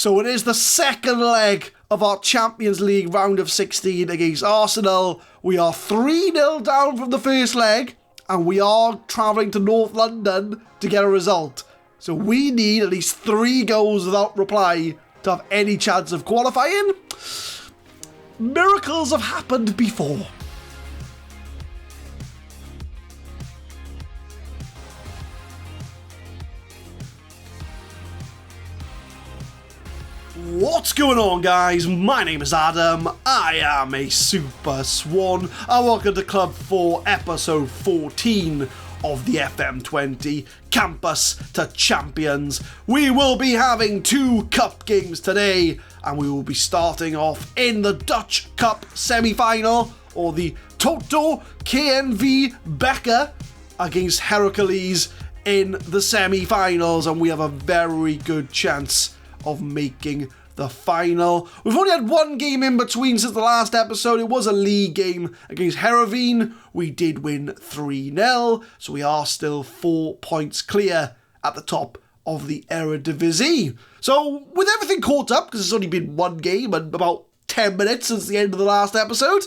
So it is the second leg of our Champions League round of 16 against Arsenal. We are 3-0 down from the first leg, and we are travelling to North London to get a result. So we need at least 3 goals without reply to have any chance of qualifying. Miracles have happened before. What's going on, guys? My name is Adam, I am a Super Swan, and welcome to Club 4 episode 14 of the FM20 Campus to Champions. We will be having 2 cup games today, and we will be starting off in the Dutch Cup semi-final, or the Toto KNV Beker, against Heracles in the semi-finals, and we have a very good chance of making the final. We've only had 1 game in between since the last episode. It was a league game against Heracles. We did win 3-0, so we are still 4 points clear at the top of the Eredivise. So with everything caught up, because it's only been 1 game and about 10 minutes since the end of the last episode,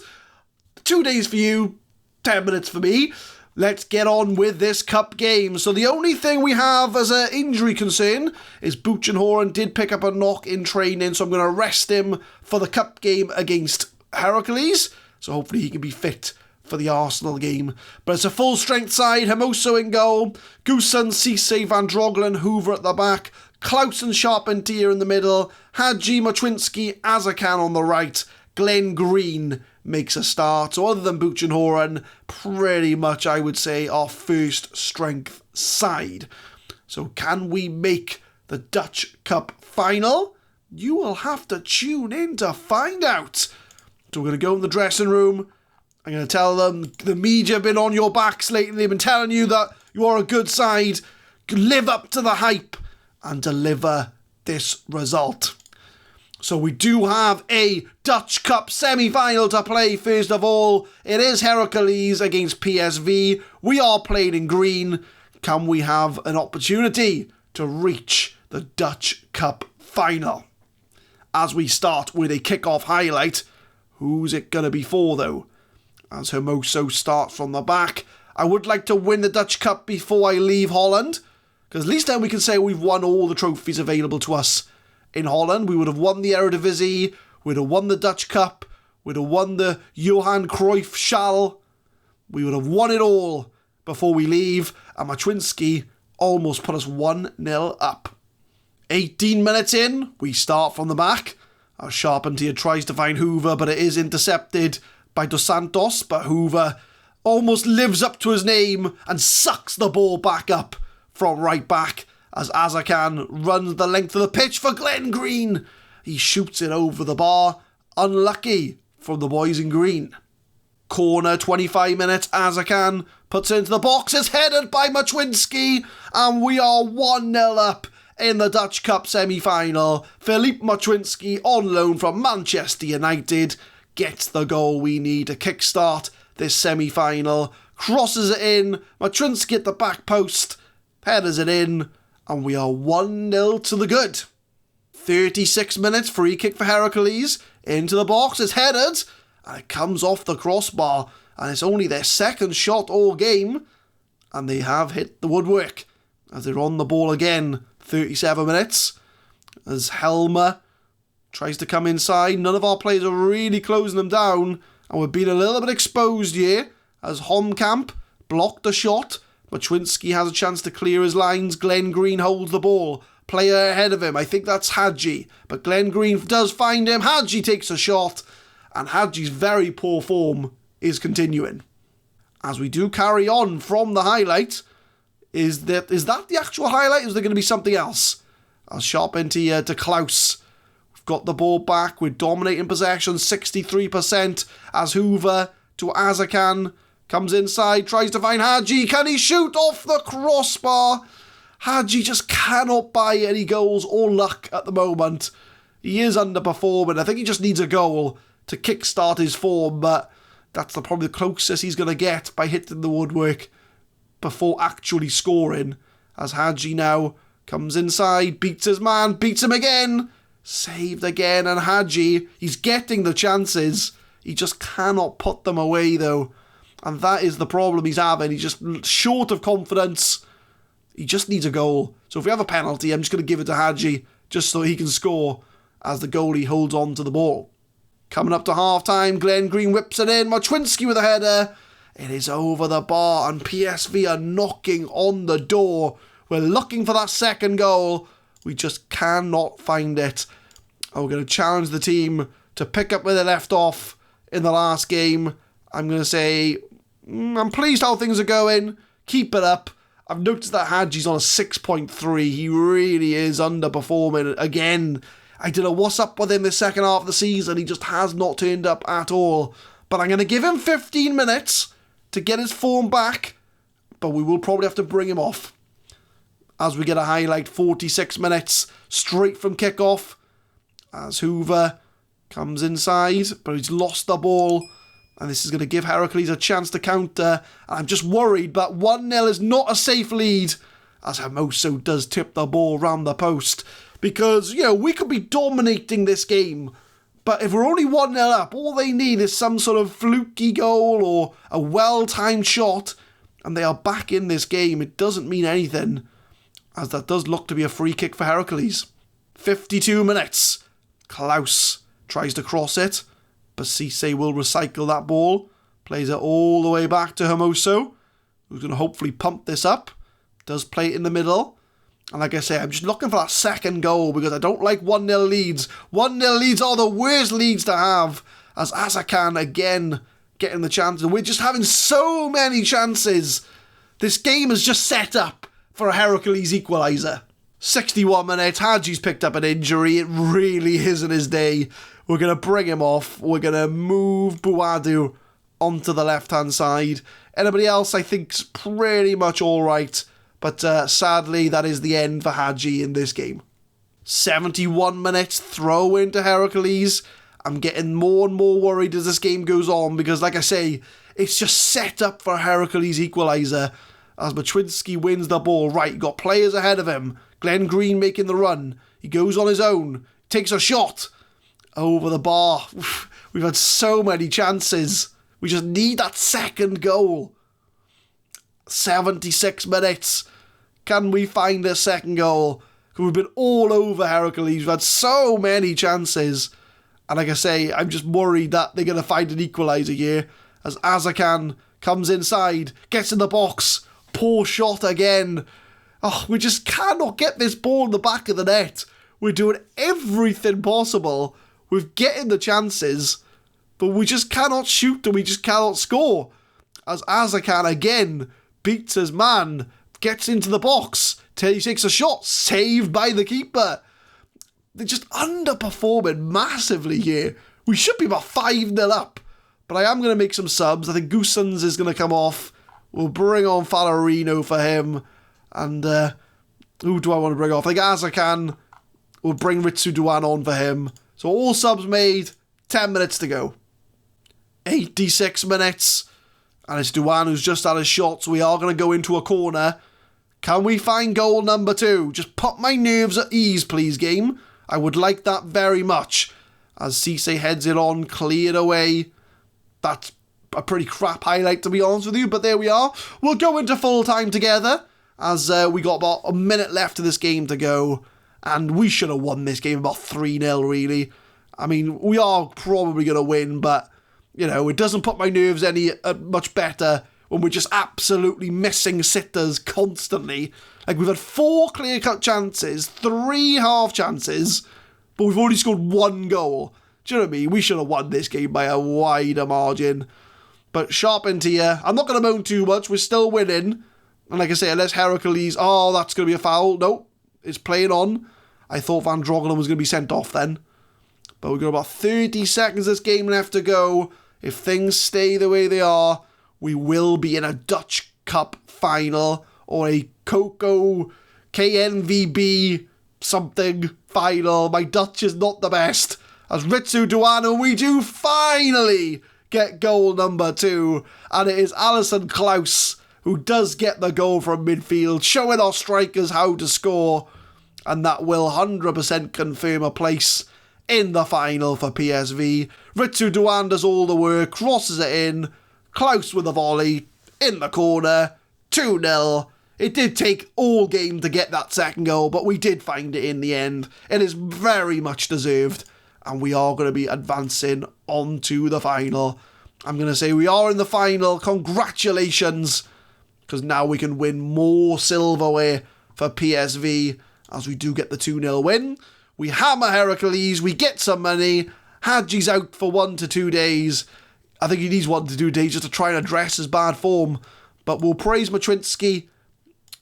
2 days for you, 10 minutes for me. Let's get on with this cup game. So the only thing we have as an injury concern is Buchenhoren did pick up a knock in training, so I'm going to rest him for the cup game against Heracles. So hopefully he can be fit for the Arsenal game. But it's a full strength side. Hermoso in goal, Goosen, Cisse, Van Drogelen, Hoover at the back, Klaus and Charpentier in the middle, Hadji, Machwinski, Azakan on the right, Glenn Green makes a start. So other than Buchenhoren, pretty much I would say our first strength side. So can we make the Dutch Cup final? You will have to tune in to find out. So we're going to go in the dressing room. I'm going to tell them the media have been on your backs lately. They've been telling you that you are a good side. Live up to the hype and deliver this result. So we do have a Dutch Cup semi-final to play. First of all, it is Heracles against PSV. We are playing in green. Can we have an opportunity to reach the Dutch Cup final? As we start with a kick-off highlight, who's it going to be for though? As Hermoso starts from the back. I would like to win the Dutch Cup before I leave Holland, because at least then we can say we've won all the trophies available to us. In Holland, we would have won the Eredivise, we'd have won the Dutch Cup, we'd have won the Johan Cruyff Schal. We would have won it all before we leave, and Machwinski almost put us 1-0 up. 18 minutes in, we start from the back. Our Charpentier tries to find Hoover, but it is intercepted by Dos Santos, but Hoover almost lives up to his name and sucks the ball back up from right back, as Azakan runs the length of the pitch for Glenn Green. He shoots it over the bar. Unlucky from the boys in green. Corner, 25 minutes. Azakan puts it into the box. It's headed by Machwinski. And we are 1-0 up in the Dutch Cup semi-final. Philippe Machwinski, on loan from Manchester United, gets the goal we need to kickstart this semi-final. Crosses it in. Machwinski at the back post. Headers it in. And we are 1-0 to the good. 36 minutes, free kick for Heracles. Into the box, it's headed. And it comes off the crossbar. And it's only their second shot all game. And they have hit the woodwork. As they're on the ball again. 37 minutes. As Helmer tries to come inside. None of our players are really closing them down. And we're being a little bit exposed here. As Homkamp blocked the shot. Machwinski has a chance to clear his lines. Glenn Green holds the ball. Player ahead of him. I think that's Hadji. But Glenn Green does find him. Hadji takes a shot. And Hadji's very poor form is continuing. As we do carry on from the highlight. Is that the actual highlight? Or is there going to be something else? As Charpentier to Klaus. We've got the ball back. We're dominating possession. 63%. As Hoover to Azakan. Comes inside, tries to find Hadji. Can he shoot off the crossbar? Hadji just cannot buy any goals or luck at the moment. He is underperforming. I think he just needs a goal to kickstart his form, but that's probably the closest he's going to get by hitting the woodwork before actually scoring. As Hadji now comes inside, beats his man, beats him again. Saved again, and Hadji, he's getting the chances. He just cannot put them away, though. And that is the problem he's having. He's just short of confidence. He just needs a goal. So if we have a penalty, I'm just going to give it to Hadji, just so he can score as the goalie holds on to the ball. Coming up to half-time, Glenn Green whips it in. Marczewski with a header. It is over the bar, and PSV are knocking on the door. We're looking for that second goal. We just cannot find it. And we're going to challenge the team to pick up where they left off in the last game. I'm going to say, I'm pleased how things are going. Keep it up. I've noticed that Hadji's on a 6.3. He really is underperforming again. I don't know what's up with him this second half of the season. He just has not turned up at all. But I'm going to give him 15 minutes to get his form back. But we will probably have to bring him off. As we get a highlight, 46 minutes straight from kickoff. As Hoover comes inside, but he's lost the ball. And this is going to give Heracles a chance to counter. And I'm just worried, but 1-0 is not a safe lead. As Hermoso does tip the ball round the post. Because, we could be dominating this game. But if we're only 1-0 up, all they need is some sort of fluky goal or a well-timed shot. And they are back in this game. It doesn't mean anything, as that does look to be a free kick for Heracles. 52 minutes. Klaus tries to cross it, but Cisse will recycle that ball. Plays it all the way back to Hermoso, who's going to hopefully pump this up. Does play it in the middle. And like I say, I'm just looking for that second goal because I don't like 1-0 leads. 1-0 leads are the worst leads to have, as Azakan again getting the chance. And we're just having so many chances. This game is just set up for a Heracles equaliser. 61 minutes, Hadji's picked up an injury. It really isn't his day. We're going to bring him off. We're going to move Buadu onto the left-hand side. Anybody else I think's pretty much alright. But sadly, that is the end for Hadji in this game. 71 minutes, throw into Heracles. I'm getting more and more worried as this game goes on because, like I say, it's just set up for a Heracles equaliser. As Marczewski wins the ball, right, got players ahead of him. Glenn Green making the run. He goes on his own, takes a shot over the bar. We've had so many chances. We just need that second goal. 76 minutes. Can we find a second goal? Because we've been all over Heracles. We've had so many chances. And like I say, I'm just worried that they're going to find an equaliser here. As Azakan comes inside, gets in the box. Poor shot again. Oh, we just cannot get this ball in the back of the net. We're doing everything possible with getting the chances, but we just cannot shoot and we just cannot score. As Azakan again beats his man, gets into the box, he takes a shot, saved by the keeper. They're just underperforming massively here. We should be about 5-0 up, but I am going to make some subs. I think Goossens is going to come off. We'll bring on Falarino for him. And who do I want to bring off? I think Azakan. We'll bring Ritsu Duan on for him. So all subs made. 10 minutes to go. 86 minutes. And it's Duan who's just had a shot. So we are going to go into a corner. Can we find goal number 2? Just put my nerves at ease, please, game. I would like that very much. As Cisse heads it on, cleared away. That's a pretty crap highlight, to be honest with you. But there we are. We'll go into full time together. As we got about a minute left of this game to go. And we should have won this game about 3-0, really. I mean, we are probably going to win, but, it doesn't put my nerves any much better when we're just absolutely missing sitters constantly. Like, we've had 4 clear-cut chances, 3 half chances, but we've only scored 1 goal. Do you know what I mean? We should have won this game by a wider margin. But sharp into here. I'm not going to moan too much. We're still winning. And like I say, unless Heracles... Oh, that's going to be a foul. Nope. It's playing on. I thought Van Drogelen was going to be sent off then. But we've got about 30 seconds of this game left to go. If things stay the way they are, we will be in a Dutch Cup final. Or a Coco KNVB something final. My Dutch is not the best. As Ritsu Duano, we do finally get goal number 2. And it is Alison Klaus who does get the goal from midfield, showing our strikers how to score. and that will 100% confirm a place in the final for PSV. Ritsu Duan does all the work, crosses it in, Klaus with a volley, in the corner, 2-0. It did take all game to get that second goal, but we did find it in the end. It is very much deserved, and we are going to be advancing on to the final. I'm going to say we are in the final. Congratulations, because now we can win more silverware for PSV as we do get the 2-0 win. We hammer Heracles, we get some money. Hadji's out for 1 to 2 days. I think he needs 1 to 2 days just to try and address his bad form. But we'll praise Matrinsky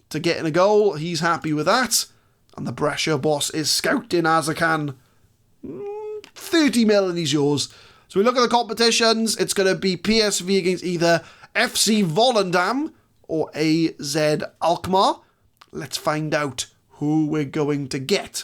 to getting a goal. He's happy with that. And the Brescia boss is scouting Azakan. 30 million is yours. So we look at the competitions. It's going to be PSV against either FC Volendam or AZ Alkmaar. Let's find out who we're going to get.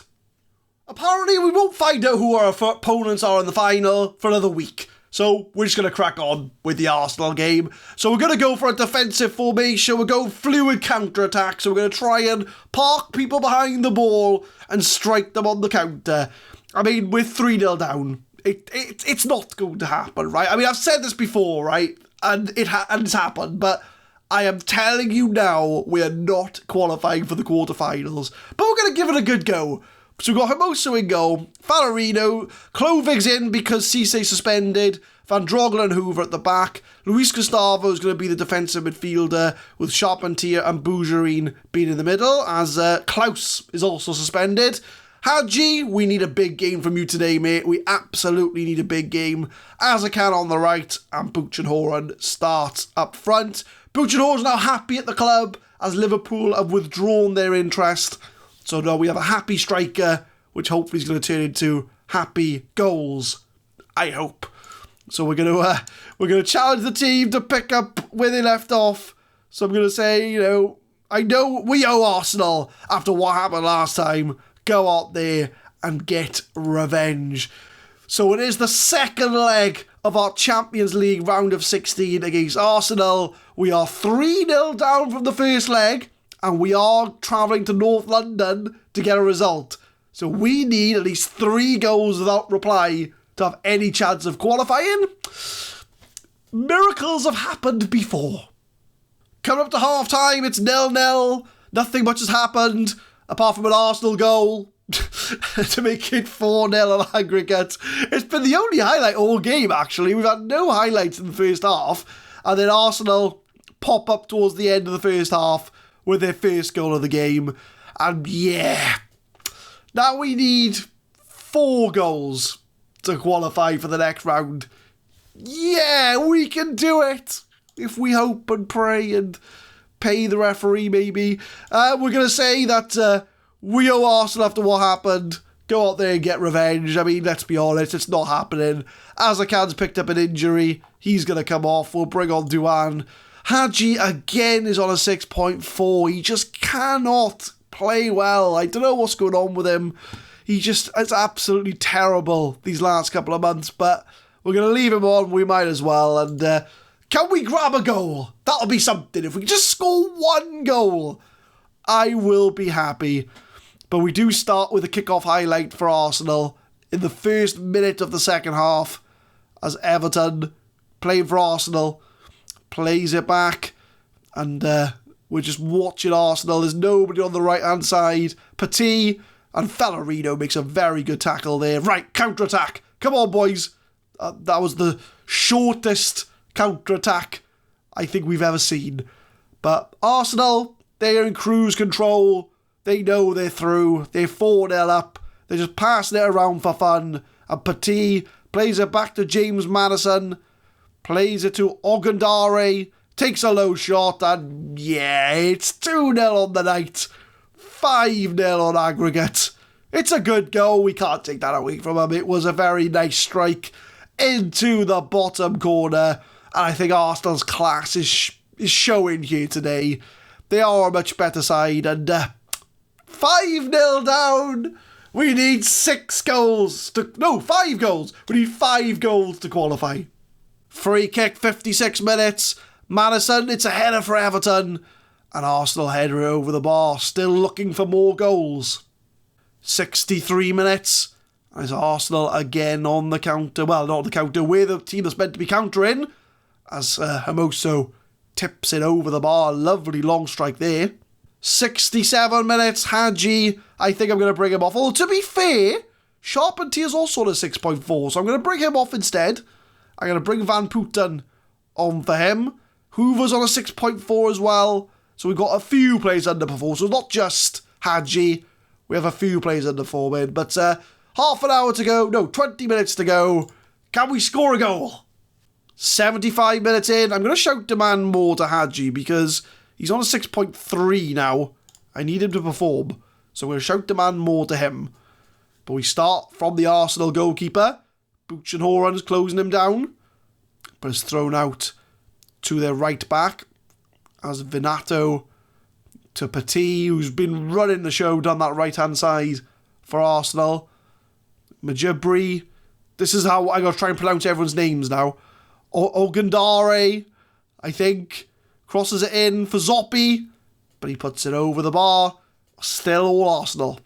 Apparently, we won't find out who our opponents are in the final for another week. So we're just going to crack on with the Arsenal game. So we're going to go for a defensive formation. We're going fluid counter-attack. So we're going to try and park people behind the ball and strike them on the counter. I mean, we're 3-0 down. It's not going to happen, right? I mean, I've said this before, right? And it's happened. But I am telling you now, we are not qualifying for the quarterfinals. But we're going to give it a good go. So we've got Hermoso in goal, Fallarino, Clovig's in because Cisse suspended, Van Drogel and Hoover at the back, Luis Gustavo is going to be the defensive midfielder with Charpentier and Bougerine being in the middle as Klaus is also suspended. Hadji, we need a big game from you today, mate. We absolutely need a big game. Azakan on the right and Buchenhoren starts up front. Buchenhoren's now happy at the club as Liverpool have withdrawn their interest. So now we have a happy striker, which hopefully is going to turn into happy goals. I hope. So we're going to challenge the team to pick up where they left off. So I'm going to say, I know we owe Arsenal after what happened last time. Go out there and get revenge. So it is the second leg of our Champions League round of 16 against Arsenal. We are 3-0 down from the first leg. And we are travelling to North London to get a result. So we need at least 3 goals without reply to have any chance of qualifying. Miracles have happened before. Coming up to half-time, it's 0-0. Nothing much has happened, apart from an Arsenal goal to make it 4-0 on aggregate. It's been the only highlight all game, actually. We've had no highlights in the first half. And then Arsenal pop up towards the end of the first half with their first goal of the game. And yeah, now we need 4 goals to qualify for the next round. Yeah, we can do it. If we hope and pray and pay the referee maybe. We're going to say that we owe Arsenal after what happened. Go out there and get revenge. I mean, let's be honest, it's not happening. Azakan's picked up an injury. He's going to come off. We'll bring on Duan. Hadji again is on a 6.4. He just cannot play well. I don't know what's going on with him. It's absolutely terrible these last couple of months, but we're going to leave him on. We might as well. And can we grab a goal? That'll be something. If we just score 1 goal, I will be happy. But we do start with a kickoff highlight for Arsenal in the first minute of the second half as Everton, playing for Arsenal, plays it back, and we're just watching Arsenal. There's nobody on the right-hand side. Petit and Fallarino makes a very good tackle there. Right, counter-attack. Come on, boys. That was the shortest counter-attack I think we've ever seen. But Arsenal, they're in cruise control. They know they're through. They're 4-0 up. They're just passing it around for fun. And Petit plays it back to James Maddison. Plays it to Ogundare, takes a low shot, and yeah, it's 2-0 on the night, 5-0 on aggregate. It's a good goal, we can't take that away from him. It was a very nice strike into the bottom corner, and I think Arsenal's class is showing here today. They are a much better side, and 5-0 down. We need 5 goals. We need 5 goals to qualify. Free kick, 56 minutes. Maddison, it's a header for Everton. And Arsenal header over the bar, still looking for more goals. 63 minutes. As Arsenal again on the counter. Well, not the counter. We're the team that's meant to be countering. As Hermoso tips it over the bar. Lovely long strike there. 67 minutes. Hadji. I think I'm going to bring him off. Although, to be fair, Charpentier's also on a 6.4. So I'm going to bring him off instead. I'm going to bring Van Putten on for him. Hoover's on a 6.4 as well. So we've got a few players underperforming. So not just Hadji. We have a few players underperforming. But half an hour to go. No, 20 minutes to go. Can we score a goal? 75 minutes in. I'm going to shout demand more to Hadji because he's on a 6.3 now. I need him to perform. So I'm going to shout demand more to him. But we start from the Arsenal goalkeeper. Buchenhoren is closing him down. But it's thrown out to their right back. As Vinato to Petit, who's been running the show down that right-hand side for Arsenal. Majibri. This is how I got to try and pronounce everyone's names now. Ogandare, I think, crosses it in for Zoppi, but he puts it over the bar. Still all Arsenal.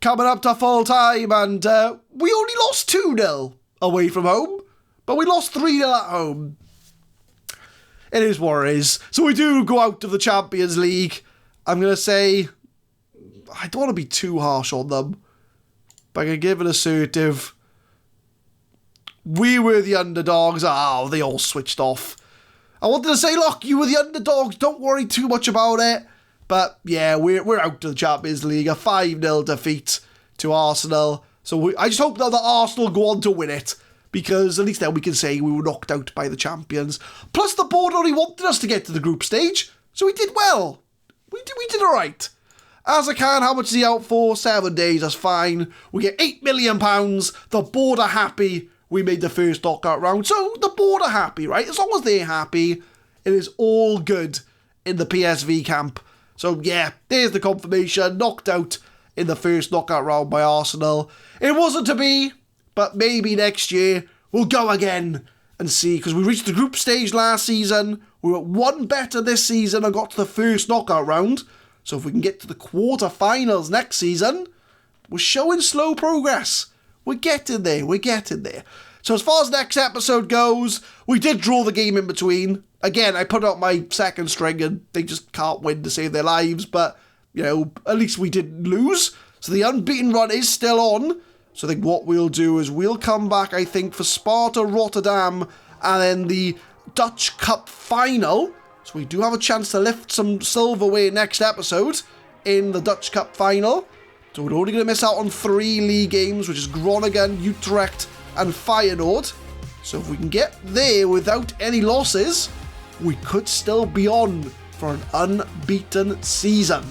Coming up to full time, and we only lost 2-0 away from home, but we lost 3-0 at home. It is what it is. So we do go out of the Champions League. I'm going to say, I don't want to be too harsh on them, but I'm going to give an assertive. We were the underdogs. Oh, they all switched off. I wanted to say, look, you were the underdogs. Don't worry too much about it. But yeah, we're out of the Champions League. A 5-0 defeat to Arsenal. So I just hope that Arsenal go on to win it. Because at least then we can say we were knocked out by the champions. Plus the board only wanted us to get to the group stage. So we did well. We did alright. Azakan, how much is he out for? 7 days, that's fine. We get £8 million. The board are happy. We made the first knockout round. So the board are happy, right? As long as they're happy, it is all good in the PSV camp. So yeah, there's the confirmation. Knocked out in the first knockout round by Arsenal. It wasn't to be, but maybe next year we'll go again and see. Because we reached the group stage last season. We were one better this season and got to the first knockout round. So if we can get to the quarterfinals next season, we're showing slow progress. We're getting there. We're getting there. So as far as next episode goes, we did draw the game in between. Again, I put out my second string and they just can't win to save their lives. But, you know, at least we didn't lose. So the unbeaten run is still on. So I think what we'll do is we'll come back, I think, for Sparta Rotterdam and then the Dutch Cup final. So we do have a chance to lift some silverware next episode in the Dutch Cup final. So we're only going to miss out on 3 league games, which is Groningen, Utrecht and Feyenoord. So if we can get there without any losses, we could still be on for an unbeaten season.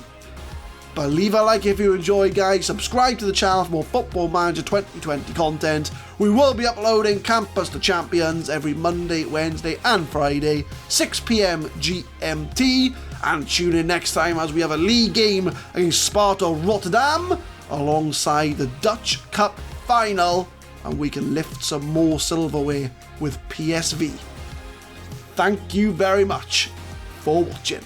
But leave a like if you enjoyed, guys. Subscribe to the channel for more Football Manager 2020 content. We will be uploading Campus to Champions every Monday, Wednesday and Friday, 6 PM GMT. And tune in next time as we have a league game against Sparta Rotterdam alongside the Dutch Cup final. And we can lift some more silverware with PSV. Thank you very much for watching.